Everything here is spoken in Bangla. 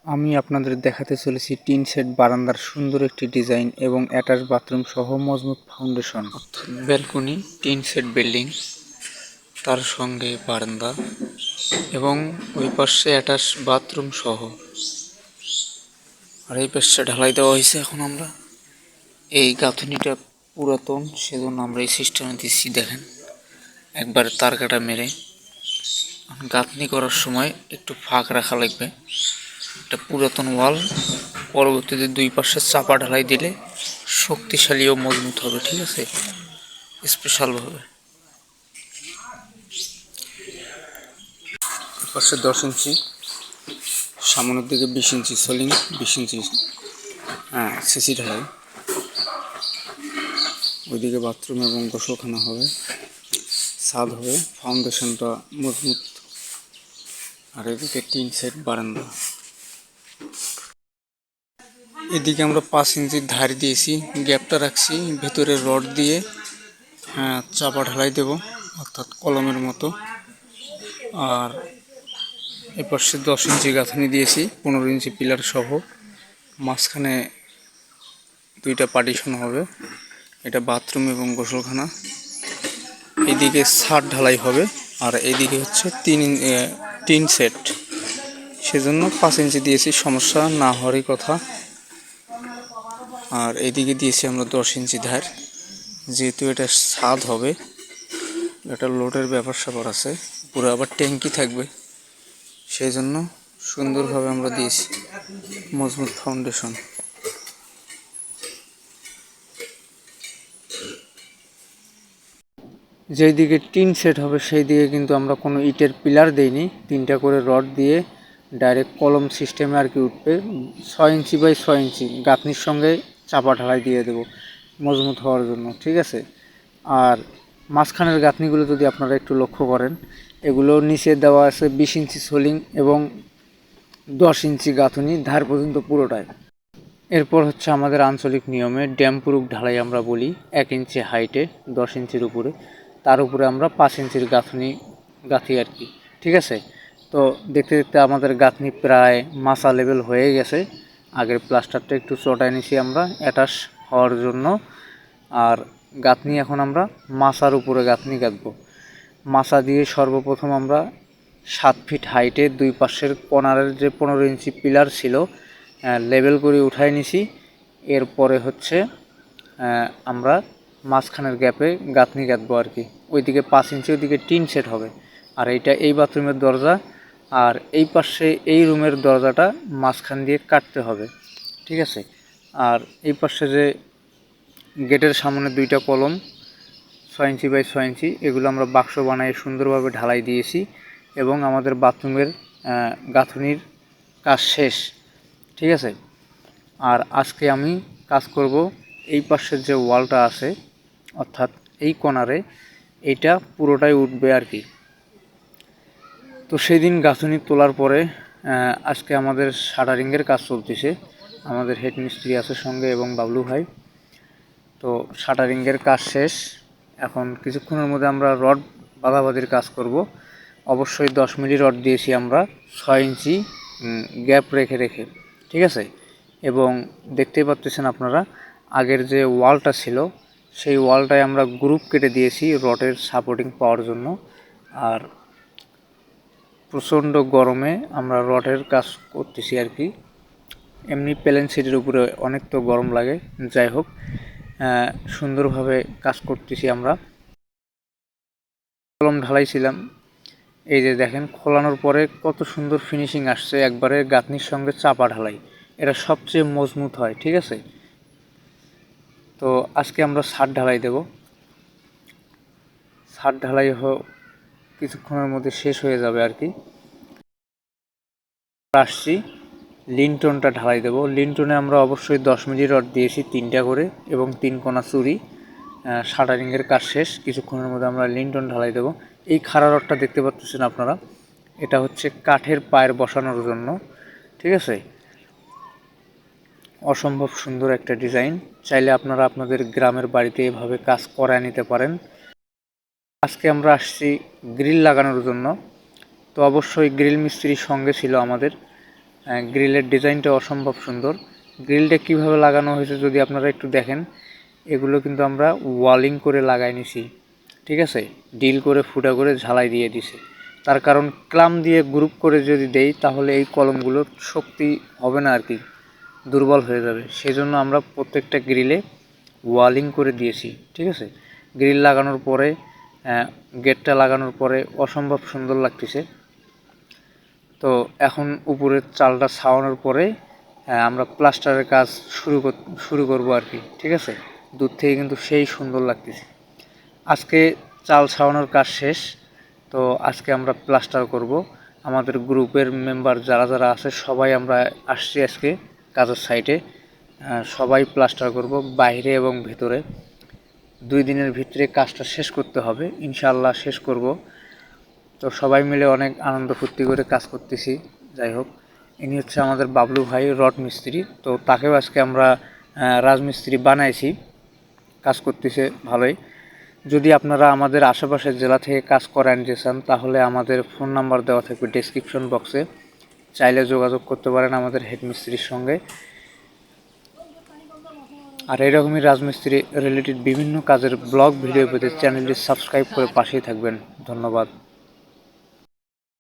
আমি আপনাদের দেখাতে চলেছি টিন শেড বারান্দার সুন্দর একটি ডিজাইন এবং অ্যাটাচ বাথরুম সহ মজবুত ফাউন্ডেশন। অর্থাৎ ব্যালকনি, টিন শেড বিল্ডিং, তার সঙ্গে বারান্দা এবং ওই পাশে অ্যাটাচ বাথরুম সহ। আর এই পাশে ঢালাই দেওয়া হয়েছে। এখন আমরা এই গাঁথনিটা পুরাতন, সেজন্য আমরা এই সিস্টেমে দিচ্ছি। দেখেন, একবার তার কাটা মেরে গাঁথনি করার সময় একটু ফাঁক রাখা লাগবে। একটা পুরাতন ওয়াল, পরবর্তীতে দুই পাশে চাপা ঢালাই দিলে শক্তিশালী ও মজবুত হবে। ঠিক আছে, স্পেশালভাবে পাশে 10 ইঞ্চি, সামনের দিকে 20 ইঞ্চি সোলিং, 20 ইঞ্চি সিসি ঢালাই। ওইদিকে বাথরুম এবং গোসলখানা হবে, ছাদ হবে, ফাউন্ডেশনটা মজবুত। আর এদিকে টিন সেট বারান্দা। এদিকে আমরা 5 ইঞ্চির ধার দিয়েছি, গ্যাপটা রাখছি, ভেতরে রড দিয়ে চাপা ঢালাই দেব, অর্থাৎ কলমের মতো। আর এ পাশে 10 ইঞ্চি গাঁথনি দিয়েছি, 15 ইঞ্চি পিলার সহ। মাঝখানে দুইটা পার্টিশন হবে, এটা বাথরুম এবং গোসলখানা। এদিকে ছাদ ঢালাই হবে, আর এইদিকে হচ্ছে টিন সেট, সেজন্য 5 ইঞ্চি দিয়েছি, সমস্যা না হওয়ারই কথা। আর এদিকে দিয়েছি আমরা 10 ইঞ্চি ধার, যেহেতু এটা ছাদ হবে, এটা লোডের ব্যাপার স্যাপার আছে, পুরো আবার ট্যাঙ্কি থাকবে, সেই জন্য সুন্দরভাবে আমরা দিয়েছি মজবুত ফাউন্ডেশন। যেই দিকে টিন সেট হবে সেই দিকে কিন্তু আমরা কোনো ইটের পিলার দেইনি, 3টা করে রড দিয়ে ডাইরেক্ট কলম সিস্টেমে আর কি উঠবে। 6 ইঞ্চি বাই 6 ইঞ্চি গাঁথনির সঙ্গে চাপা ঢালাই দিয়ে দেব মজবুত হওয়ার জন্য। ঠিক আছে, আর মাঝখানের গাঁথনিগুলো যদি আপনারা একটু লক্ষ্য করেন, এগুলো নিচে দেওয়া আছে 20 ইঞ্চি সোলিং এবং 10 ইঞ্চি গাঁথনি ধার পর্যন্ত পুরোটাই। এরপর হচ্ছে আমাদের আঞ্চলিক নিয়মে ড্যামপ্রুফ ঢালাই আমরা বলি, 1 ইঞ্চি হাইটে 10 ইঞ্চির উপরে, তার উপরে আমরা 5 ইঞ্চির গাঁথি আর কি। ঠিক আছে, তো দেখতে দেখতে আমাদের গাঁথনি প্রায় মাচা লেভেল হয়ে গেছে। আগের প্লাস্টারটা একটু চটায় নিছি আমরা অ্যাটাচ হওয়ার জন্য। আর গাঁথনি এখন আমরা মাচার উপরে গাঁথনি গাঁথবো। মাচা দিয়ে সর্বপ্রথম আমরা 7 ফিট হাইটে দুই পাশের কর্নারের যে 15 ইঞ্চি পিলার ছিল লেবেল করে উঠাই নিছি। এরপরে হচ্ছে আমরা মাঝখানের গ্যাপে গাঁথনি গাঁথবো আর কি। ওইদিকে 5 ইঞ্চি, ওইদিকে টিন সেট হবে। আর এইটা এই বাথরুমের দরজা, আর এই পাশে এই রুমের দরজাটা মাঝখান দিয়ে কাটতে হবে। ঠিক আছে, আর এই পাশে যে গেটের সামনে 2টা কলম 6 ইঞ্চি বাই 6 ইঞ্চি, এগুলো আমরা বাক্স বানিয়ে সুন্দরভাবে ঢালাই দিয়েছি এবং আমাদের বাথরুমের গাঁথনির কাজ শেষ। ঠিক আছে, আর আজকে আমি কাজ করব এই পাশের যে ওয়ালটা আছে, অর্থাৎ এই কর্নারে, এইটা পুরোটাই উঠবে আর কি। তো সেই দিন গাঁথনি তোলার পরে আজকে আমাদের শাটারিংয়ের কাজ চলতেছে, আমাদের হেড মিস্ত্রি আছে সঙ্গে এবং বাবলু ভাই। তো শাটারিংয়ের কাজ শেষ, এখন কিছুক্ষণের মধ্যে আমরা রড বাঁধাবাঁধির কাজ করব। অবশ্যই 10 মিলি রড দিয়েছি আমরা 6 ইঞ্চি গ্যাপ রেখে রেখে। ঠিক আছে, এবং দেখতেই পাচ্ছেন আপনারা আগের যে ওয়ালটা ছিল সেই ওয়ালটায় আমরা গ্রুপ কেটে দিয়েছি রডের সাপোর্টিং পাওয়ার জন্য। আর প্রচণ্ড গরমে আমরা রডের কাজ করতেছি আর কি। এমনি প্লেন সিটের উপরে অনেক তো গরম লাগে, যাই হোক সুন্দরভাবে কাজ করতেছি আমরা। কলম ঢালাইছিলাম, এই যে দেখেন খোলানোর পরে কত সুন্দর ফিনিশিং আসছে, একবারে গাঁথনির সঙ্গে চাপা ঢালাই, এটা সবচেয়ে মজবুত হয়। ঠিক আছে, তো আজকে আমরা ছাদ ঢালাই দেব। ছাদ ঢালাই কিছুক্ষণের মধ্যে শেষ হয়ে যাবে আর কি। আসছি লিনটনটা ঢালাই দেব। লিনটনে আমরা অবশ্যই 10 মিলি রড দিয়েছি 3টা করে এবং 3 কোনা চুরি। শাটারিংয়ের কাজ শেষ, কিছুক্ষণের মধ্যে আমরা লিনটন ঢালাই দেব। এই খাড়া রডটা দেখতে পাচ্ছেন আপনারা, এটা হচ্ছে কাঠের পায়ের বসানোর জন্য। ঠিক আছে, অসম্ভব সুন্দর একটা ডিজাইন, চাইলে আপনারা আপনাদের গ্রামের বাড়িতে এভাবে কাজ করায় নিতে পারেন। আজকে আমরা আসছি গ্রিল লাগানোর জন্য, তো অবশ্যই গ্রিল মিস্ত্রির সঙ্গে ছিল আমাদের, গ্রিলের ডিজাইনটা অসম্ভব সুন্দর। গ্রিলটা কিভাবে লাগানো হয়েছে যদি আপনারা একটু দেখেন, এগুলো কিন্তু আমরা ওয়ালিং করে লাগাই নিছি, ঠিক আছে, ডিল করে ফুটা করে ঝালাই দিয়ে দিছে। তার কারণ ক্লাম দিয়ে গ্রুপ করে যদি দেই তাহলে এই কলমগুলোর শক্তি হবে না আর কি, দুর্বল হয়ে যাবে। সেজন্য আমরা প্রত্যেকটা গ্রিলে ওয়ালিং করে দিয়েছি, ঠিক আছে। গ্রিল লাগানোর পরে গেটটা লাগানোর পরে অসম্ভব সুন্দর লাগতেছে। তো এখন উপরের চালটা ছাওয়ানোর পরে আমরা প্লাস্টারের কাজ শুরু করব আর কি, ঠিক আছে। দূর থেকে কিন্তু সেই সুন্দর লাগতেছে। আজকে চাল ছাওয়ানোর কাজ শেষ, তো আজকে আমরা প্লাস্টার করব। আমাদের গ্রুপের মেম্বার যারা যারা আছে সবাই আমরা আসছি আজকে কাজের সাইটে, সবাই প্লাস্টার করব বাইরে এবং ভেতরে। 2 দিনের ভিতরে কাজটা শেষ করতে হবে, ইনশাআল্লাহ শেষ করব। তো সবাই মিলে অনেক আনন্দ ফুর্তি করে কাজ করতেছি। যাই হোক, ইনি হচ্ছে আমাদের বাবলু ভাই, রড মিস্ত্রি। তো তাকেও আজকে আমরা রাজমিস্ত্রি বানাইছি, কাজ করতেছে ভালোই। যদি আপনারা আমাদের আশেপাশের জেলা থেকে কাজ করায় নিতে চান তাহলে আমাদের ফোন নাম্বার দেওয়া থাকবে ডেসক্রিপশন বক্সে, চাইলে যোগাযোগ করতে পারেন আমাদের হেড মিস্ত্রির সঙ্গে। আর এরকমই রাজমিস্ত্রি রিলেটেড বিভিন্ন কাজের ব্লগ ভিডিও পেতে চ্যানেলটি সাবস্ক্রাইব করে পাশেই থাকবেন। ধন্যবাদ।